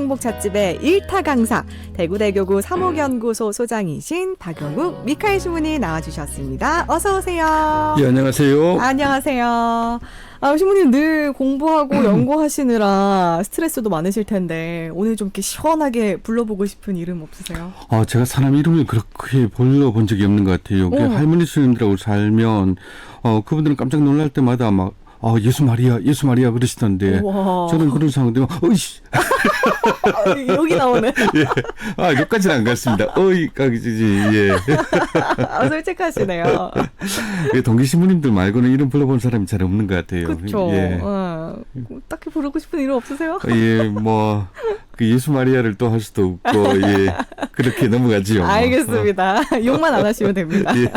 성경복 찻집의 1타 강사, 대구대교구 사목연구소 소장이신 박영욱 미카엘 신부님 나와주셨습니다. 어서 오세요. 예, 안녕하세요. 안녕하세요. 신부님 늘 공부하고 연구하시느라 스트레스도 많으실 텐데 오늘 좀 이렇게 시원하게 불러보고 싶은 이름 없으세요? 제가 사람 이름을 그렇게 불러본 적이 없는 것 같아요. 할머니 스님들하고 살면 그분들은 깜짝 놀랄 때마다 막 예수 마리아 그러시던데 우와. 저는 그런 상황 되면 어이씨 여기 나오네. 예. 여기까지는 안 갔습니다. 어이까지지. 예. 솔직하시네요. 동기 신부님들 말고는 이름 불러본 사람이 잘 없는 것 같아요. 그렇죠. 예. 딱히 부르고 싶은 이름 없으세요? 예, 그 예수 마리아를 또 할 수도 없고, 예, 그렇게 넘어가지요. 알겠습니다. 욕만 안 하시면 됩니다. 예.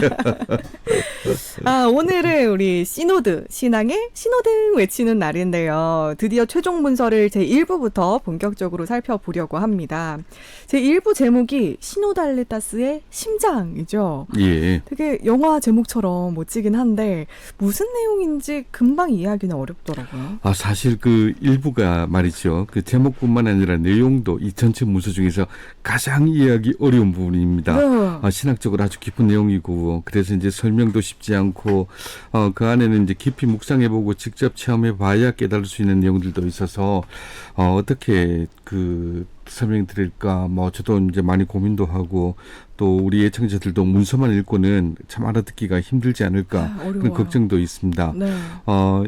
오늘은 우리 시노드, 신앙의 신호등 외치는 날인데요. 드디어 최종 문서를 제1부부터 본격적으로 살펴보려고 합니다. 제1부 제목이 시노달레타스의 심장이죠. 예. 되게 영화 제목처럼 멋지긴 한데 무슨 내용인지 금방 이해하기는 어렵더라고요. 사실 그 일부가 말이죠. 그 제목뿐만 아니라 내용도 이 전체 문서 중에서 가장 이해하기 어려운 부분입니다. 네. 신학적으로 아주 깊은 내용이고, 그래서 이제 설명도 쉽지 않고, 그 안에는 이제 깊이 묵상해보고 직접 체험해봐야 깨달을 수 있는 내용들도 있어서, 어떻게 설명드릴까, 저도 이제 많이 고민도 하고, 또 우리 애청자들도 문서만 읽고는 참 알아듣기가 힘들지 않을까, 그런 걱정도 있습니다. 네.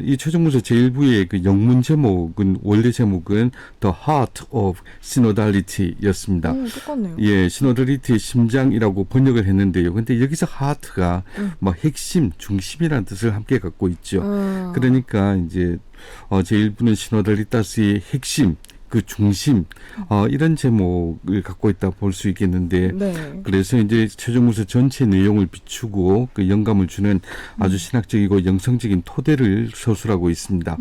이 최종 문서 제1부의 그 영문 제목은, 원래 제목은 The Heart of Synodality였습니다. 똑같네요. 예, 시노달리티의 심장이라고 번역을 했는데요. 근데 여기서 하트가 핵심, 중심이라는 뜻을 함께 갖고 있죠. 그러니까 이제 제1부는 시노달리타스의 핵심, 그 중심, 이런 제목을 갖고 있다 볼 수 있겠는데, 네. 그래서 이제 최종문서 전체 내용을 비추고 그 영감을 주는 아주 신학적이고 영성적인 토대를 서술하고 있습니다.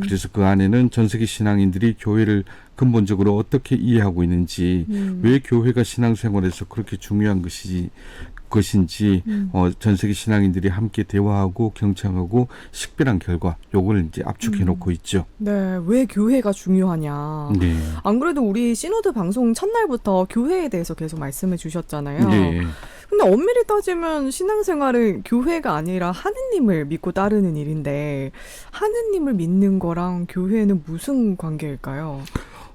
그래서 그 안에는 전 세계 신앙인들이 교회를 근본적으로 어떻게 이해하고 있는지, 왜 교회가 신앙생활에서 그렇게 중요한 것인지 전 세계 신앙인들이 함께 대화하고 경청하고 식별한 결과, 요걸 이제 압축해 놓고 있죠. 네, 왜 교회가 중요하냐. 네. 안 그래도 우리 시노드 방송 첫날부터 교회에 대해서 계속 말씀해 주셨잖아요. 네. 근데 엄밀히 따지면 신앙생활은 교회가 아니라 하느님을 믿고 따르는 일인데, 하느님을 믿는 거랑 교회는 무슨 관계일까요?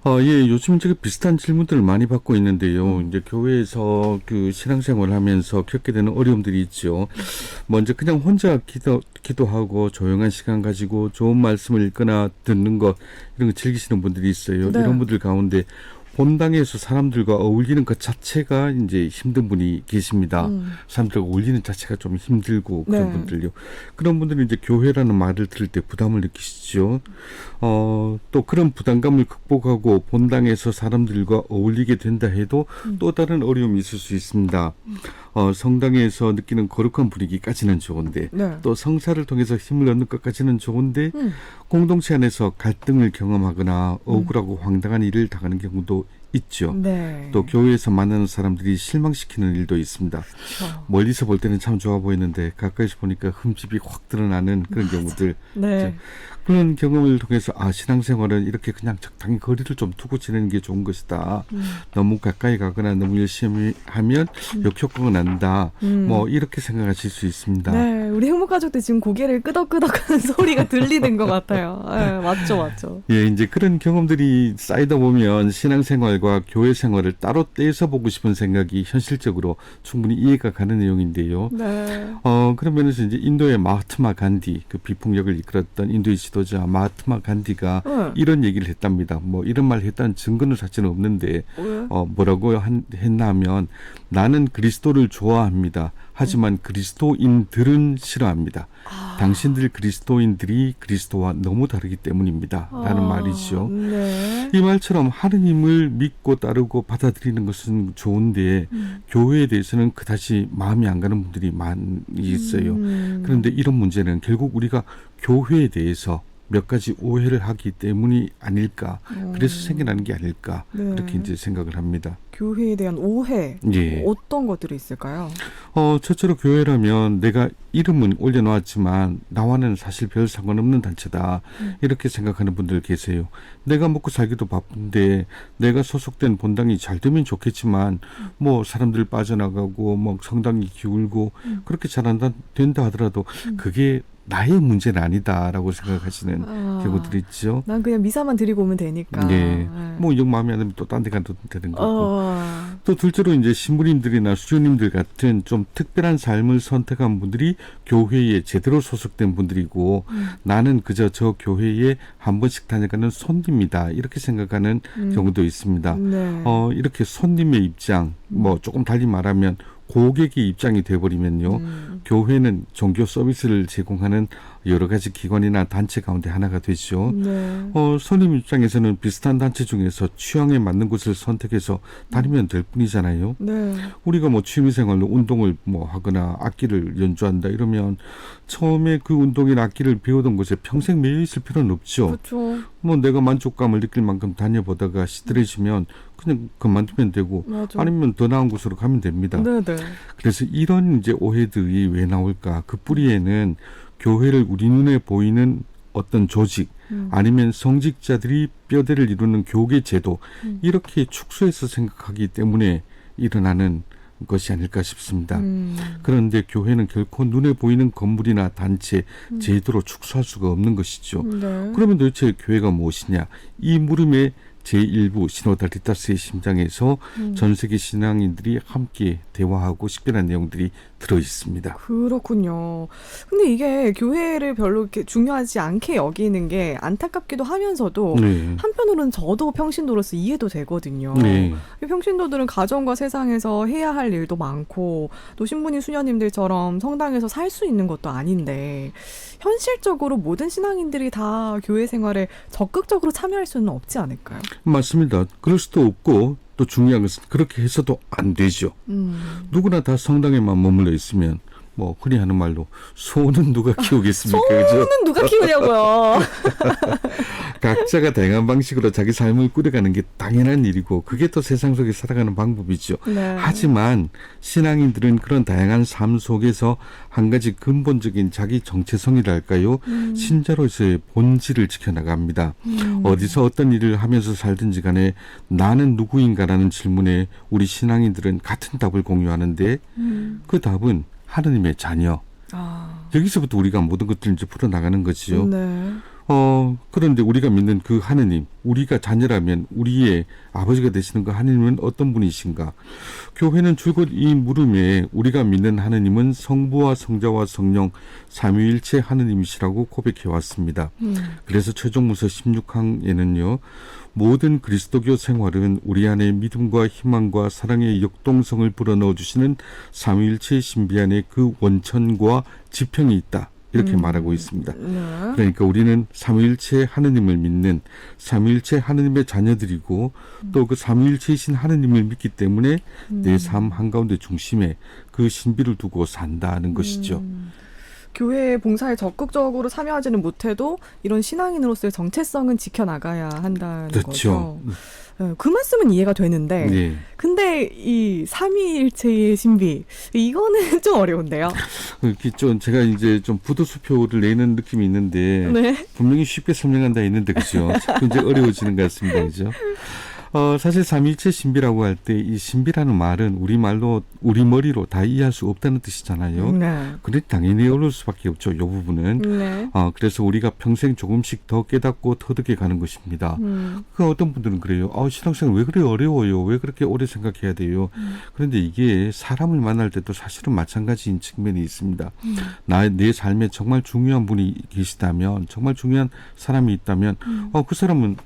예, 요즘 제가 비슷한 질문들을 많이 받고 있는데요. 이제 교회에서 그 신앙생활을 하면서 겪게 되는 어려움들이 있죠. 먼저 그냥 혼자 기도하고 조용한 시간 가지고 좋은 말씀을 읽거나 듣는 것, 이런 거 즐기시는 분들이 있어요. 네. 이런 분들 가운데 본당에서 사람들과 어울리는 것 자체가 이제 힘든 분이 계십니다. 사람들과 어울리는 자체가 좀 힘들고 그런 네. 분들요. 그런 분들은 이제 교회라는 말을 들을 때 부담을 느끼시죠. 또 그런 부담감을 극복하고 본당에서 사람들과 어울리게 된다 해도 또 다른 어려움이 있을 수 있습니다. 성당에서 느끼는 거룩한 분위기까지는 좋은데, 네. 또 성사를 통해서 힘을 얻는 것까지는 좋은데, 공동체 안에서 갈등을 경험하거나 억울하고 황당한 일을 당하는 경우도 있죠. 네. 또 교회에서 만나는 사람들이 실망시키는 일도 있습니다. 그렇죠. 멀리서 볼 때는 참 좋아 보이는데 가까이서 보니까 흠집이 확 드러나는 그런 경우들. 네. 그런 경험을 통해서 신앙생활은 이렇게 그냥 적당히 거리를 좀 두고 지내는 게 좋은 것이다. 너무 가까이 가거나 너무 열심히 하면 역효과가 난다. 이렇게 생각하실 수 있습니다. 네, 우리 행복가족들 지금 고개를 끄덕끄덕하는 소리가 들리는 것 같아요. 네, 맞죠. 예, 이제 그런 경험들이 쌓이다 보면 신앙생활과 교회 생활을 따로 떼서 보고 싶은 생각이 현실적으로 충분히 이해가 가는 내용인데요. 네. 그런 면에서 이제 인도의 마하트마 간디, 그 비폭력을 이끌었던 인도의 지도자 마하트마 간디가 이런 얘기를 했답니다. 이런 말 했다는 증거는 사실은 없는데, 뭐라고 했나 하면, 나는 그리스도를 좋아합니다. 하지만 그리스도인들은 싫어합니다. 당신들 그리스도인들이 그리스도와 너무 다르기 때문입니다. 라는 말이죠. 네. 이 말처럼 하느님을 믿고 따르고 받아들이는 것은 좋은데 교회에 대해서는 그다지 마음이 안 가는 분들이 많이 있어요. 그런데 이런 문제는 결국 우리가 교회에 대해서 몇 가지 오해를 하기 때문이 아닐까. 그래서 생겨나는 게 아닐까. 네. 이렇게 이제 생각을 합니다. 교회에 대한 오해 예. 어떤 것들이 있을까요? 첫째로 교회라면 내가 이름은 올려놓았지만 나와는 사실 별 상관없는 단체다. 이렇게 생각하는 분들 계세요. 내가 먹고 살기도 바쁜데 내가 소속된 본당이 잘 되면 좋겠지만 뭐 사람들 빠져나가고 뭐 성당이 기울고 그렇게 잘 안 된다 하더라도 그게 나의 문제는 아니다라고 생각하시는 경우들이 있죠. 난 그냥 미사만 드리고 오면 되니까. 네. 뭐 영 마음에 안 들면 또 딴 데 가도 되는 거고. 또 둘째로 이제 신부님들이나 수녀님들 같은 좀 특별한 삶을 선택한 분들이 교회에 제대로 소속된 분들이고 나는 그저 저 교회에 한 번씩 다녀가는 손님이다. 이렇게 생각하는 경우도 있습니다. 네. 이렇게 손님의 입장, 뭐 조금 달리 말하면 고객의 입장이 돼버리면요. 교회는 종교 서비스를 제공하는 여러 가지 기관이나 단체 가운데 하나가 되죠. 네. 손님 입장에서는 비슷한 단체 중에서 취향에 맞는 곳을 선택해서 다니면 될 뿐이잖아요. 네. 우리가 뭐 취미생활로 운동을 뭐 하거나 악기를 연주한다 이러면 처음에 그 운동이나 악기를 배우던 곳에 평생 매여 있을 필요는 없죠. 그렇죠. 뭐 내가 만족감을 느낄 만큼 다녀보다가 시들해지면 그냥 그만두면 되고 맞아. 아니면 더 나은 곳으로 가면 됩니다. 네네. 그래서 이런 이제 오해들이 왜 나올까? 그 뿌리에는 교회를 우리 눈에 보이는 어떤 조직 아니면 성직자들이 뼈대를 이루는 교계 제도 이렇게 축소해서 생각하기 때문에 일어나는 것이 아닐까 싶습니다. 그런데 교회는 결코 눈에 보이는 건물이나 단체, 제도로 축소할 수가 없는 것이죠. 네. 그러면 도대체 교회가 무엇이냐? 이 물음에 제1부 시노다 리타스의 심장에서 전 세계 신앙인들이 함께 대화하고 식별한 내용들이 들어 있습니다. 그렇군요. 근데 이게 교회를 별로 이렇게 중요하지 않게 여기는 게 안타깝기도 하면서도 네. 한편으로는 저도 평신도로서 이해도 되거든요. 네. 이 평신도들은 가정과 세상에서 해야 할 일도 많고 또 신부님 수녀님들처럼 성당에서 살 수 있는 것도 아닌데 현실적으로 모든 신앙인들이 다 교회 생활에 적극적으로 참여할 수는 없지 않을까요? 맞습니다. 그럴 수도 없고 또 중요한 것은 그렇게 해서도 안 되죠. 누구나 다 성당에만 머물러 있으면 뭐 흔히 하는 말로 소는 누가 키우겠습니까? 그죠? 소는 누가 키우냐고요. 각자가 다양한 방식으로 자기 삶을 꾸려가는 게 당연한 일이고 그게 또 세상 속에 살아가는 방법이죠. 네. 하지만 신앙인들은 그런 다양한 삶 속에서 한 가지 근본적인 자기 정체성이랄까요? 신자로서의 본질을 지켜나갑니다. 어디서 어떤 일을 하면서 살든지 간에 나는 누구인가라는 질문에 우리 신앙인들은 같은 답을 공유하는데 그 답은 하느님의 자녀. 여기서부터 우리가 모든 것들을 이제 풀어나가는 거지요. 네. 그런데 우리가 믿는 그 하느님, 우리가 자녀라면 우리의 아버지가 되시는 그 하느님은 어떤 분이신가? 교회는 줄곧 이 물음에 우리가 믿는 하느님은 성부와 성자와 성령 삼위일체 하느님이시라고 고백해 왔습니다. 그래서 최종문서 16항에는요. 모든 그리스도교 생활은 우리 안에 믿음과 희망과 사랑의 역동성을 불어넣어 주시는 삼위일체 신비 안에 그 원천과 지평이 있다. 이렇게 말하고 있습니다. 네. 그러니까 우리는 삼위일체 하느님을 믿는 삼위일체 하느님의 자녀들이고 또 그 삼위일체이신 하느님을 믿기 때문에 내 삶 한가운데 중심에 그 신비를 두고 산다는 것이죠. 교회 봉사에 적극적으로 참여하지는 못해도 이런 신앙인으로서의 정체성은 지켜나가야 한다는 그렇죠. 거죠. 그 말씀은 이해가 되는데 네. 근데 이 삼위일체의 신비 이거는 좀 어려운데요. 이렇게 좀 제가 이제 좀 부도수표를 내는 느낌이 있는데 네. 분명히 쉽게 설명한다 했는데 그죠? 자꾸 이제 어려워지는 것 같습니다. 그죠? 사실 삼위일체 신비라고 할 때 이 신비라는 말은 우리말로 우리 머리로 다 이해할 수 없다는 뜻이잖아요. 네. 그래 당연히 어려울 수밖에 없죠. 이 부분은. 네. 그래서 우리가 평생 조금씩 더 깨닫고 터득해 가는 것입니다. 그 어떤 분들은 그래요. 신앙생활 왜 그래 어려워요? 왜 그렇게 오래 생각해야 돼요? 그런데 이게 사람을 만날 때도 사실은 마찬가지인 측면이 있습니다. 내 삶에 정말 중요한 분이 계시다면 정말 중요한 사람이 있다면 그 사람은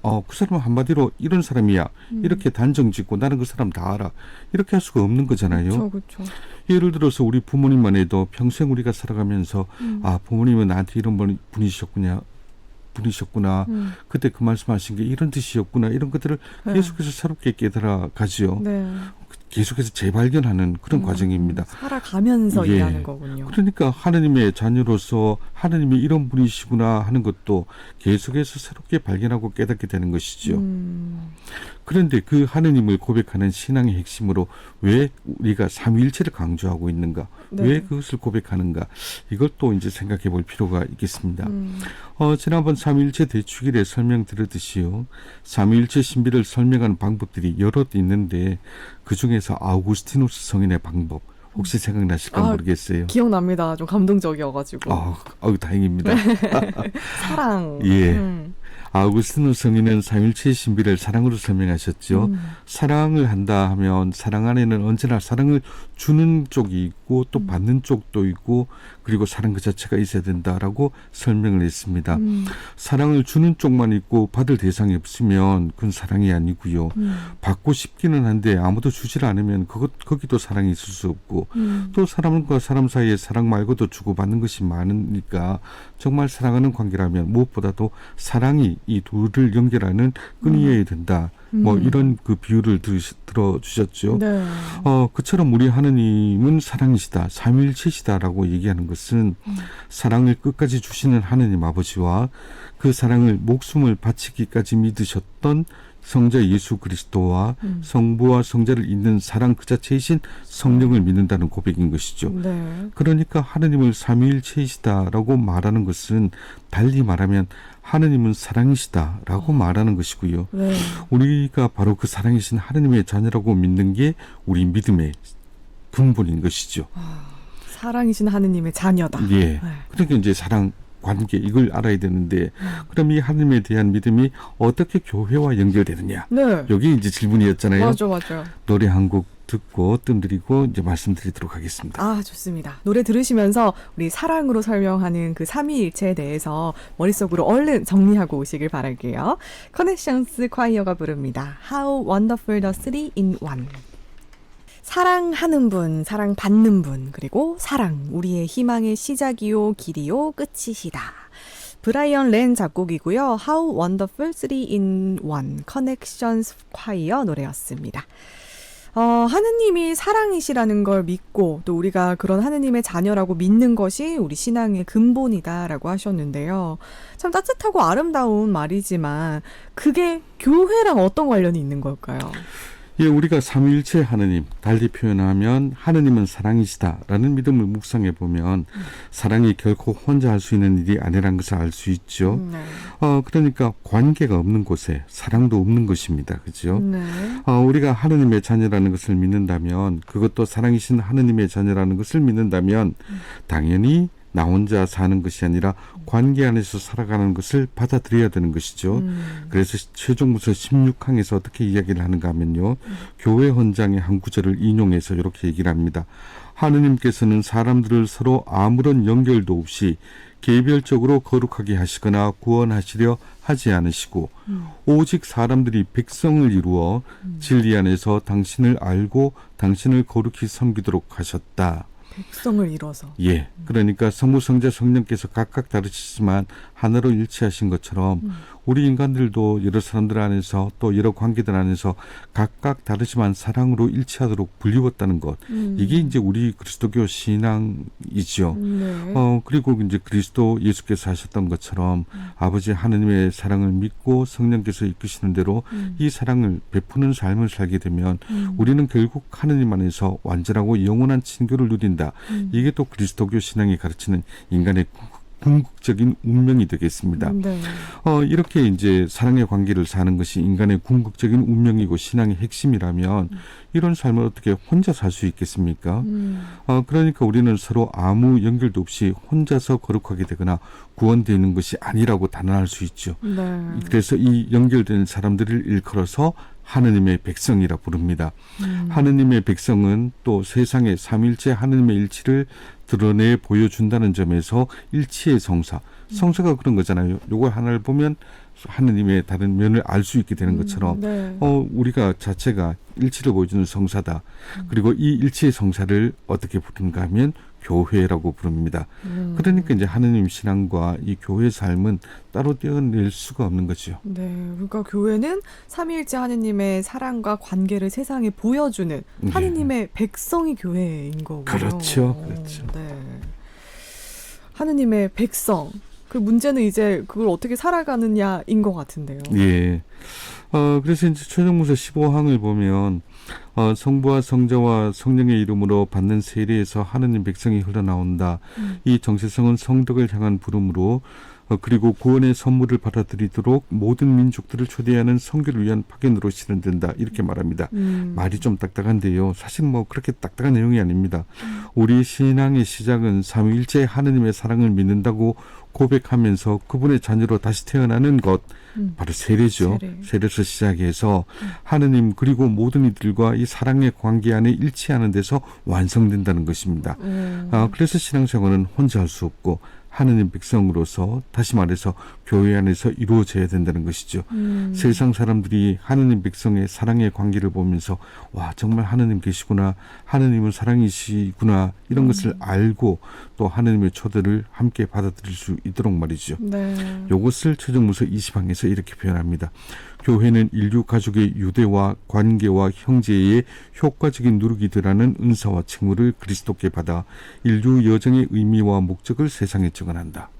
한마디로 이런 사람이야. 이렇게 단정 짓고 나는 그 사람 다 알아. 이렇게 할 수가 없는 거잖아요. 그렇죠. 예를 들어서 우리 부모님만 해도 평생 우리가 살아가면서 부모님은 나한테 이런 분이셨구나. 그때 그 말씀하신 게 이런 뜻이었구나. 이런 것들을 네. 계속해서 새롭게 깨달아 가지요. 네. 계속해서 재발견하는 그런 과정입니다. 살아가면서 예. 일하는 거군요. 그러니까 하느님의 자녀로서 하느님이 이런 분이시구나 하는 것도 계속해서 새롭게 발견하고 깨닫게 되는 것이죠. 그런데 그 하느님을 고백하는 신앙의 핵심으로 왜 우리가 삼위일체를 강조하고 있는가? 네. 왜 그것을 고백하는가? 이걸 또 이제 생각해 볼 필요가 있겠습니다. 지난번 삼위일체 대축일에 설명드렸듯이요. 삼위일체 신비를 설명하는 방법들이 여럿 있는데 그중에서 아우구스티누스 성인의 방법 혹시 생각나실까 모르겠어요. 기억납니다. 좀 감동적이어가지고. 다행입니다. 사랑. 예. 아우구스티누스 성인은 삼일체의 신비를 사랑으로 설명하셨죠. 사랑을 한다 하면 사랑 안에는 언제나 사랑을 주는 쪽이 있고 또 받는 쪽도 있고 그리고 사랑 그 자체가 있어야 된다라고 설명을 했습니다. 사랑을 주는 쪽만 있고 받을 대상이 없으면 그건 사랑이 아니고요. 받고 싶기는 한데 아무도 주질 않으면 거기도 사랑이 있을 수 없고 또 사람과 사람 사이에 사랑 말고도 주고받는 것이 많으니까 정말 사랑하는 관계라면 무엇보다도 사랑이 이 둘을 연결하는 끈이어야 된다. 이런 그 비유를 들어주셨죠. 네. 그처럼 우리 하느님은 사랑이시다. 삼위일체시다라고 얘기하는 것은 사랑을 끝까지 주시는 하느님 아버지와 그 사랑을 목숨을 바치기까지 믿으셨던 성자 예수 그리스도와 성부와 성자를 잇는 사랑 그 자체이신 성령을 믿는다는 고백인 것이죠. 네. 그러니까 하느님을 삼위일체이시다라고 말하는 것은 달리 말하면 하느님은 사랑이시다라고 말하는 것이고요. 네. 우리가 바로 그 사랑이신 하느님의 자녀라고 믿는 게 우리 믿음의 근본인 것이죠. 사랑이신 하느님의 자녀다. 예. 네. 그러니까 이제 사랑 관계 이걸 알아야 되는데 그럼 이 하느님에 대한 믿음이 어떻게 교회와 연결되느냐? 네. 여기 이제 질문이었잖아요. 맞아요. 노래 한 곡 듣고 뜸들이고 이제 말씀드리도록 하겠습니다. 좋습니다. 노래 들으시면서 우리 사랑으로 설명하는 그 삼위일체에 대해서 머릿속으로 얼른 정리하고 오시길 바랄게요. 커넥션스 콰이어가 부릅니다. How Wonderful the Three in One. 사랑하는 분, 사랑받는 분, 그리고 사랑, 우리의 희망의 시작이요, 길이요, 끝이시다. 브라이언 렌 작곡이고요. How Wonderful Three in One, Connections Choir 노래였습니다. 하느님이 사랑이시라는 걸 믿고 또 우리가 그런 하느님의 자녀라고 믿는 것이 우리 신앙의 근본이다라고 하셨는데요. 참 따뜻하고 아름다운 말이지만 그게 교회랑 어떤 관련이 있는 걸까요? 예, 우리가 삼위일체 하느님, 달리 표현하면 하느님은 사랑이시다라는 믿음을 묵상해 보면 사랑이 결코 혼자 할 수 있는 일이 아니라는 것을 알 수 있죠. 네. 그러니까 관계가 없는 곳에 사랑도 없는 것입니다. 그죠? 네. 우리가 하느님의 자녀라는 것을 믿는다면 그것도 사랑이신 하느님의 자녀라는 것을 믿는다면 당연히 나 혼자 사는 것이 아니라 관계 안에서 살아가는 것을 받아들여야 되는 것이죠. 그래서 최종무서 16항에서 어떻게 이야기를 하는가 하면요. 교회 헌장의 한 구절을 인용해서 이렇게 얘기를 합니다. 하느님께서는 사람들을 서로 아무런 연결도 없이 개별적으로 거룩하게 하시거나 구원하시려 하지 않으시고 오직 사람들이 백성을 이루어 진리 안에서 당신을 알고 당신을 거룩히 섬기도록 하셨다. 백성을 이뤄서. 예. 그러니까 성부, 성자, 성령께서 각각 다르시지만 하나로 일치하신 것처럼 우리 인간들도 여러 사람들 안에서 또 여러 관계들 안에서 각각 다르지만 사랑으로 일치하도록 불리웠다는 것. 이게 이제 우리 그리스도교 신앙이죠. 네. 그리고 이제 그리스도 예수께서 하셨던 것처럼 아버지 하느님의 사랑을 믿고 성령께서 이끄시는 대로 이 사랑을 베푸는 삶을 살게 되면 우리는 결국 하느님 안에서 완전하고 영원한 친교를 누린다. 이게 또 그리스도교 신앙이 가르치는 인간의 궁극적인 운명이 되겠습니다. 네. 이렇게 이제 사랑의 관계를 사는 것이 인간의 궁극적인 운명이고 신앙의 핵심이라면 이런 삶을 어떻게 혼자 살 수 있겠습니까? 그러니까 우리는 서로 아무 연결도 없이 혼자서 거룩하게 되거나 구원되는 것이 아니라고 단언할 수 있죠. 네. 그래서 이 연결된 사람들을 일컬어서 하느님의 백성이라 부릅니다. 하느님의 백성은 또 세상의 삼일체 하느님의 일치를 드러내 보여준다는 점에서 일치의 성사. 성사가 그런 거잖아요. 요거 하나를 보면 하느님의 다른 면을 알 수 있게 되는 것처럼 네. 우리가 자체가 일치를 보여주는 성사다. 그리고 이 일치의 성사를 어떻게 부르는가 하면 교회라고 부릅니다. 그러니까 이제 하느님 신앙과 이 교회 삶은 따로 떼어낼 수가 없는 거죠. 네, 그러니까 교회는 삼위일체 하느님의 사랑과 관계를 세상에 보여주는 하느님의 백성이 교회인 거고요. 그렇죠. 그렇죠. 네. 하느님의 백성. 그 문제는 이제 그걸 어떻게 살아가느냐인 것 같은데요. 예. 그래서 이제 최종문서 15항을 보면 성부와 성자와 성령의 이름으로 받는 세례에서 하느님 백성이 흘러나온다. 이 정체성은 성덕을 향한 부름으로 그리고 구원의 선물을 받아들이도록 모든 민족들을 초대하는 선교를 위한 파견으로 실현된다. 이렇게 말합니다. 말이 좀 딱딱한데요. 사실 뭐 그렇게 딱딱한 내용이 아닙니다. 우리 신앙의 시작은 삼위일체 하느님의 사랑을 믿는다고 고백하면서 그분의 자녀로 다시 태어나는 것, 바로 세례죠. 세례에서 시작해서 하느님 그리고 모든 이들과 이 사랑의 관계 안에 일치하는 데서 완성된다는 것입니다. 그래서 신앙생활은 혼자 할 수 없고 하느님 백성으로서 다시 말해서 교회 안에서 이루어져야 된다는 것이죠. 세상 사람들이 하느님 백성의 사랑의 관계를 보면서 와 정말 하느님 계시구나, 하느님은 사랑이시구나 이런 것을 알고 또 하느님의 초대를 함께 받아들일 수 있도록 말이죠. 네. 이것을 최종문서 20항에서 이렇게 표현합니다. 교회는 인류 가족의 유대와 관계와 형제의 효과적인 누르기들하는 은사와 칭호를 그리스도께 받아 인류 여정의 의미와 목적을 세상에 증언한다.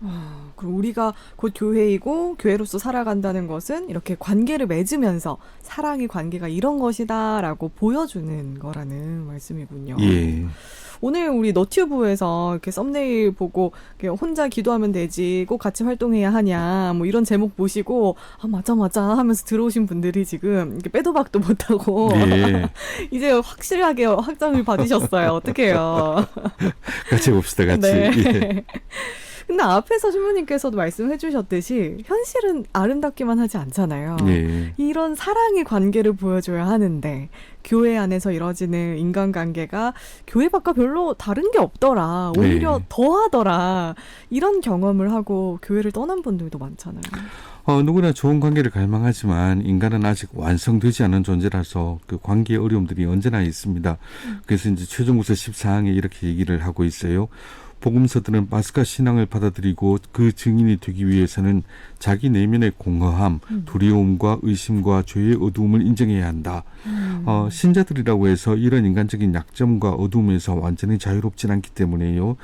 그럼 우리가 곧 교회이고 교회로서 살아간다는 것은 이렇게 관계를 맺으면서 사랑의 관계가 이런 것이다라고 보여주는 거라는 말씀이군요. 예. 오늘 우리 너튜브에서 이렇게 썸네일 보고 이렇게 혼자 기도하면 되지 꼭 같이 활동해야 하냐 뭐 이런 제목 보시고 아 맞아 하면서 들어오신 분들이 지금 이렇게 빼도 박도 못하고 예. 이제 확실하게 확정을 받으셨어요. 어떡해요. 같이 봅시다. 같이. 네. 예. 근데 앞에서 신부님께서도 말씀해 주셨듯이 현실은 아름답기만 하지 않잖아요. 예. 이런 사랑의 관계를 보여줘야 하는데 교회 안에서 이뤄지는 인간관계가 교회 밖과 별로 다른 게 없더라. 오히려 더하더라. 이런 경험을 하고 교회를 떠난 분들도 많잖아요. 누구나 좋은 관계를 갈망하지만 인간은 아직 완성되지 않은 존재라서 그 관계의 어려움들이 언제나 있습니다. 그래서 이제 최종문서 14항에 이렇게 얘기를 하고 있어요. 복음서들은 마스카 신앙을 받아들이고 그 증인이 되기 위해서는 자기 내면의 공허함, 두려움과 의심과 죄의 어두움을 인정해야 한다. 신자들이라고 해서 이런 인간적인 약점과 어두움에서 완전히 자유롭진 않기 때문에요.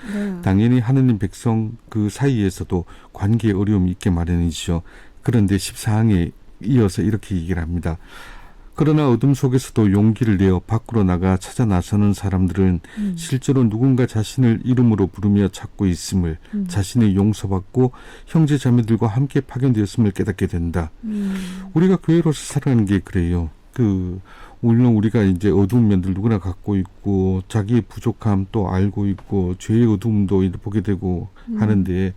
당연히 하느님 백성 그 사이에서도 관계의 어려움이 있게 마련이죠. 그런데 14항에 이어서 이렇게 얘기를 합니다. 그러나 어둠 속에서도 용기를 내어 밖으로 나가 찾아 나서는 사람들은 실제로 누군가 자신을 이름으로 부르며 찾고 있음을, 자신의 용서받고 형제 자매들과 함께 파견되었음을 깨닫게 된다. 우리가 교회로서 살아가는 게 그래요. 물론 우리가 이제 어두운 면들 누구나 갖고 있고 자기의 부족함 또 알고 있고 죄의 어두움도 보게 되고 하는데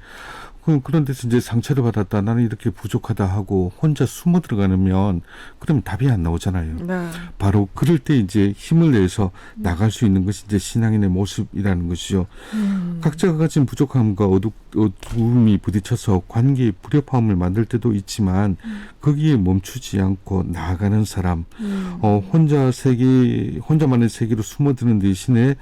그런 데서 이제 상처를 받았다. 나는 이렇게 부족하다 하고 혼자 숨어 들어가면 그러면 답이 안 나오잖아요. 네. 바로 그럴 때 이제 힘을 내서 나갈 수 있는 것이 이제 신앙인의 모습이라는 것이죠. 각자가 가진 부족함과 어두움이 부딪혀서 관계의 불협화음을 만들 때도 있지만 거기에 멈추지 않고 나아가는 사람, 혼자만의 세계로 숨어드는 대신에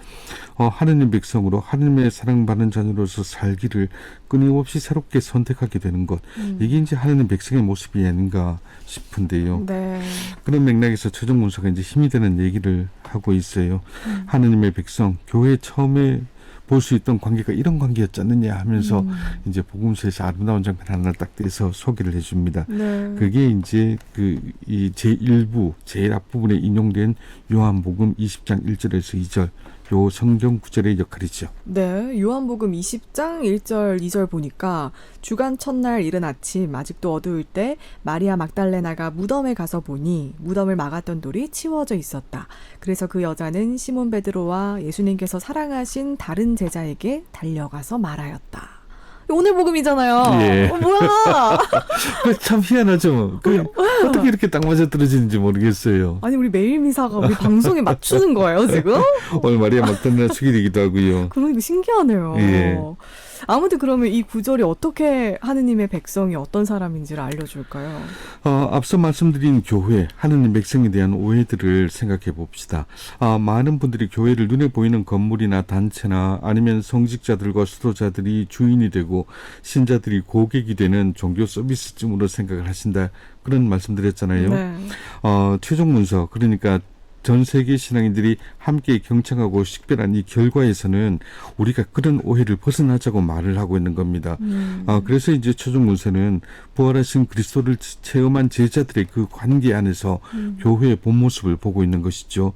하느님 백성으로 하느님의 사랑받는 자녀로서 살기를 끊임없이 새롭게 선택하게 되는 것. 이게 이제 하느님 백성의 모습이 아닌가 싶은데요. 네. 그런 맥락에서 최종문서가 이제 힘이 되는 얘기를 하고 있어요. 하느님의 백성, 교회 처음에 볼 수 있던 관계가 이런 관계였지 않느냐 하면서 이제 복음서에서 아름다운 장면 하나를 딱 떼서 소개를 해줍니다. 네. 그게 이제 이 제1부, 제일 앞부분에 인용된 요한복음 20장 1절에서 2절 요 성경 구절의 역할이죠. 네, 요한복음 20장 1절 2절 보니까 주간 첫날 이른 아침 아직도 어두울 때 마리아 막달레나가 무덤에 가서 보니 무덤을 막았던 돌이 치워져 있었다. 그래서 그 여자는 시몬 베드로와 예수님께서 사랑하신 다른 제자에게 달려가서 말하였다. 오늘 복음이잖아요. 예. 뭐야? 참 희한하죠. 어떻게 이렇게 딱 맞아 떨어지는지 모르겠어요. 아니 우리 매일 미사가 우리 방송에 맞추는 거예요 지금? 오늘 마리아 막달레나 축일이기도 하고요. 그러니까 신기하네요. 예. 아무튼 그러면 이 구절이 어떻게 하느님의 백성이 어떤 사람인지를 알려줄까요? 앞서 말씀드린 교회, 하느님 백성에 대한 오해들을 생각해 봅시다. 많은 분들이 교회를 눈에 보이는 건물이나 단체나 아니면 성직자들과 수도자들이 주인이 되고 신자들이 고객이 되는 종교 서비스쯤으로 생각을 하신다. 그런 말씀드렸잖아요. 네. 최종 문서, 그러니까 전 세계 신앙인들이 함께 경청하고 식별한 이 결과에서는 우리가 그런 오해를 벗어나자고 말을 하고 있는 겁니다. 그래서 이제 최종 문서는 부활하신 그리스도를 체험한 제자들의 그 관계 안에서 교회의 본 모습을 보고 있는 것이죠.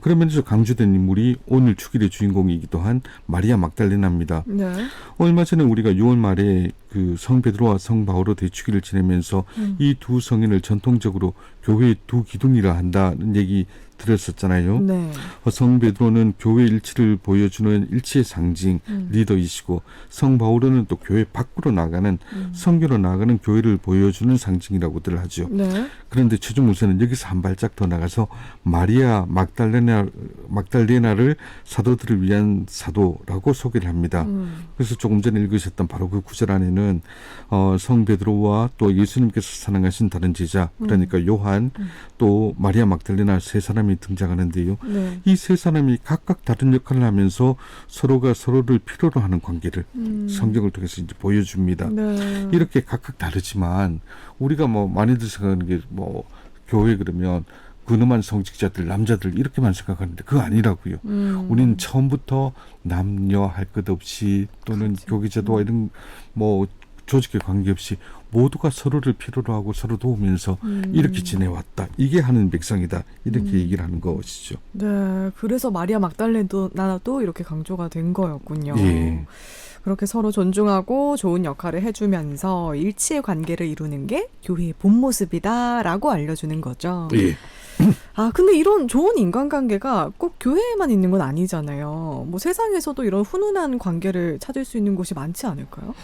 그런 면에서 강조된 인물이 오늘 주길의 주인공이기도 한 마리아 막달레나입니다. 네. 얼마 전에 우리가 6월 말에 그 성 베드로와 성 바오로 대축일을 지내면서 이 두 성인을 전통적으로 교회의 두 기둥이라 한다는 얘기 들었었잖아요. 네. 성 베드로는 교회 일치를 보여주는 일치의 상징, 리더이시고 성 바오로는 또 교회 밖으로 나가는 선교로 나가는 교회를 보여주는 상징이라고들 하죠. 네. 그런데 최종 문서는 여기서 한 발짝 더 나가서 마리아 막달레나를 사도들을 위한 사도라고 소개를 합니다. 그래서 조금 전에 읽으셨던 바로 그 구절 안에는 성 베드로와 또 예수님께서 사랑하신 다른 제자, 그러니까 요한, 또 마리아 막달레나 세 사람이 등장하는데요. 네. 이 세 사람이 각각 다른 역할을 하면서 서로가 서로를 필요로 하는 관계를 성경을 통해서 이제 보여줍니다. 네. 이렇게 각각 다르지만 우리가 뭐 많이들 생각하는 게 뭐 교회 그러면 근엄한 성직자들, 남자들 이렇게만 생각하는데 그거 아니라고요. 우리는 처음부터 남녀 할 것 없이 또는 그렇지. 교계제도와 이런 뭐 조직에 관계없이 모두가 서로를 필요로 하고 서로 도우면서 이렇게 지내왔다. 이게 하는 백성이다. 이렇게 얘기를 하는 것이죠. 네. 그래서 마리아 막달레나도 이렇게 강조가 된 거였군요. 예. 그렇게 서로 존중하고 좋은 역할을 해주면서 일치의 관계를 이루는 게 교회의 본 모습이다라고 알려주는 거죠. 예. 근데 이런 좋은 인간관계가 꼭 교회에만 있는 건 아니잖아요. 뭐 세상에서도 이런 훈훈한 관계를 찾을 수 있는 곳이 많지 않을까요?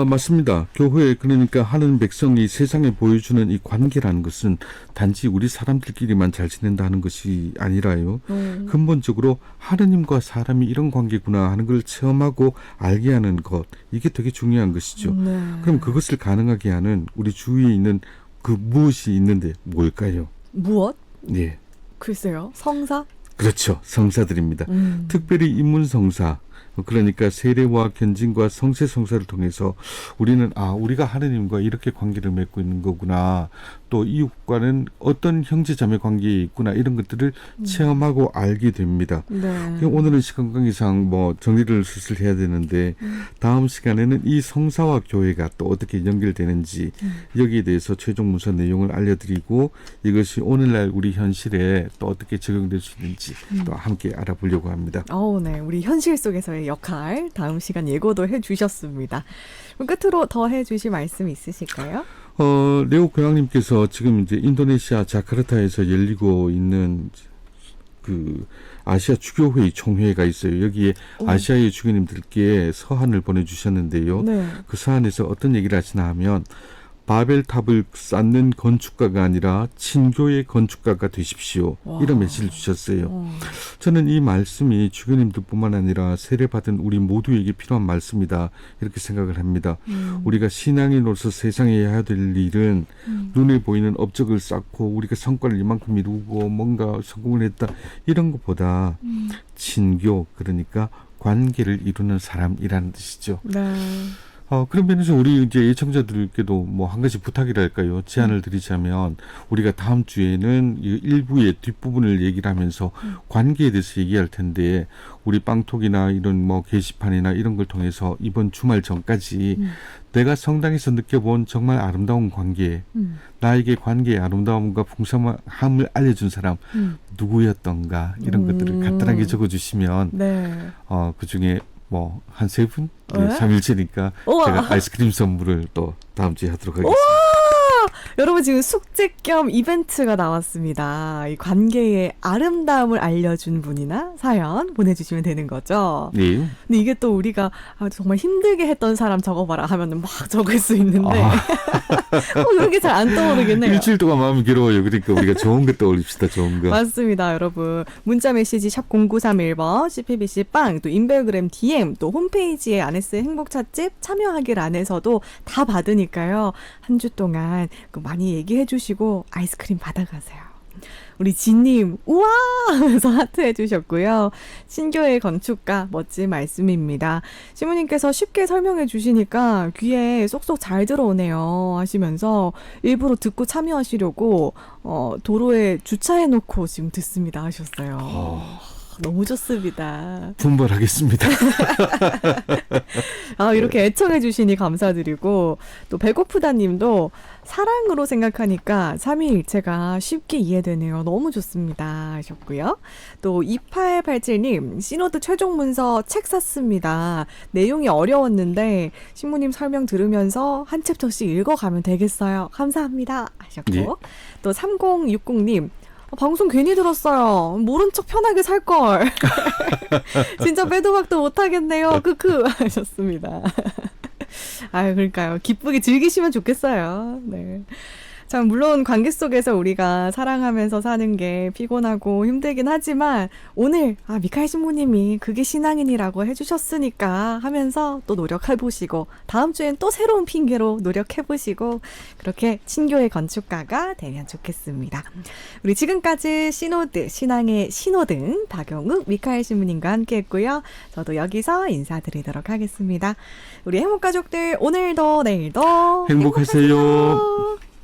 맞습니다. 교회, 그러니까 하는 백성이 세상에 보여주는 이 관계라는 것은 단지 우리 사람들끼리만 잘 지낸다 하는 것이 아니라요. 근본적으로 하느님과 사람이 이런 관계구나 하는 걸 체험하고 알게 하는 것, 이게 되게 중요한 것이죠. 네. 그럼 그것을 가능하게 하는 우리 주위에 있는 그 무엇이 있는데 뭘까요? 무엇? 예, 글쎄요. 성사? 그렇죠. 성사들입니다. 특별히 인문성사, 그러니까 세례와 견진과 성세성사를 통해서 우리는 우리가 하느님과 이렇게 관계를 맺고 있는 거구나, 또 이웃과는 어떤 형제자매 관계에 있구나, 이런 것들을 체험하고 알게 됩니다. 네. 오늘은 시간 관계상 뭐 정리를 슬슬 해야 되는데 다음 시간에는 이 성사와 교회가 또 어떻게 연결되는지 여기에 대해서 최종 문서 내용을 알려드리고 이것이 오늘날 우리 현실에 또 어떻게 적용될 수 있는지 또 함께 알아보려고 합니다. 네. 우리 현실 속에서의 역할 다음 시간 예고도 해주셨습니다. 그럼 끝으로 더 해주실 말씀 있으실까요? 레오 교황님께서 지금 이제 인도네시아 자카르타에서 열리고 있는 그 아시아 주교회의 총회가 있어요. 여기에 아시아의 주교님들께 서한을 보내주셨는데요. 네. 그 서한에서 어떤 얘기를 하시나 하면 바벨탑을 쌓는 건축가가 아니라 친교의 건축가가 되십시오. 와. 이런 메시지를 주셨어요. 저는 이 말씀이 주교님들뿐만 아니라 세례받은 우리 모두에게 필요한 말씀이다. 이렇게 생각을 합니다. 우리가 신앙인으로서 세상에 해야 될 일은 눈에 보이는 업적을 쌓고 우리가 성과를 이만큼 이루고 뭔가 성공을 했다. 이런 것보다 친교, 그러니까 관계를 이루는 사람이라는 뜻이죠. 네. 그런 면에서 우리 이제 예청자들께도 뭐 한 가지 부탁이랄까요? 제안을 드리자면 우리가 다음 주에는 이 일부의 뒷부분을 얘기를 하면서 관계에 대해서 얘기할 텐데 우리 빵톡이나 이런 뭐 게시판이나 이런 걸 통해서 이번 주말 전까지 내가 성당에서 느껴본 정말 아름다운 관계, 나에게 관계의 아름다움과 풍성함을 알려준 사람 누구였던가 이런 것들을 간단하게 적어주시면 네. 그중에 뭐 한 3분? 네? 3일째니까 우와. 제가 아이스크림 선물을 또 다음 주에 하도록 하겠습니다. 여러분 지금 숙제 겸 이벤트가 나왔습니다. 이 관계의 아름다움을 알려준 분이나 사연 보내주시면 되는 거죠. 네. 근데 이게 또 우리가 정말 힘들게 했던 사람 적어봐라 하면은 막 적을 수 있는데 그런 게 잘 안 떠오르겠네요. 일주일 동안 마음이 괴로워요. 그러니까 우리가 좋은 거 떠올립시다. 좋은 거. 맞습니다, 여러분. 문자 메시지 샵 0931번, CPBC 빵, 또 인별그램 DM, 또 홈페이지에 아네스 행복 찻집 참여하길 안에서도 다 받으니까요. 한 주 동안 많이 얘기해 주시고 아이스크림 받아가세요. 우리 지님 우와 하면서 하트 해주셨고요. 신교의 건축가 멋진 말씀입니다. 시모님께서 쉽게 설명해 주시니까 귀에 쏙쏙 잘 들어오네요 하시면서 일부러 듣고 참여하시려고 도로에 주차해 놓고 지금 듣습니다 하셨어요. 너무 좋습니다. 분발하겠습니다. 이렇게 애청해 주시니 감사드리고, 또 배고프다님도 사랑으로 생각하니까 삼위일체가 쉽게 이해되네요. 너무 좋습니다 하셨고요. 또 2887님 시노드 최종 문서 책 샀습니다. 내용이 어려웠는데 신부님 설명 들으면서 한 챕터씩 읽어가면 되겠어요. 감사합니다 하셨고, 네. 또 3060님 방송 괜히 들었어요. 모른 척 편하게 살걸. 진짜 빼도 박도 못하겠네요. 크크 하셨습니다. 그러니까요. 기쁘게 즐기시면 좋겠어요. 네. 참 물론 관계 속에서 우리가 사랑하면서 사는 게 피곤하고 힘들긴 하지만 오늘 미카엘 신부님이 그게 신앙인이라고 해주셨으니까 하면서 또 노력해보시고 다음 주엔 또 새로운 핑계로 노력해보시고 그렇게 친교의 건축가가 되면 좋겠습니다. 우리 지금까지 신호등, 신앙의 신호등 박용욱 미카엘 신부님과 함께했고요. 저도 여기서 인사드리도록 하겠습니다. 우리 행복가족들 오늘도 내일도 행복하세요. 행복하세요.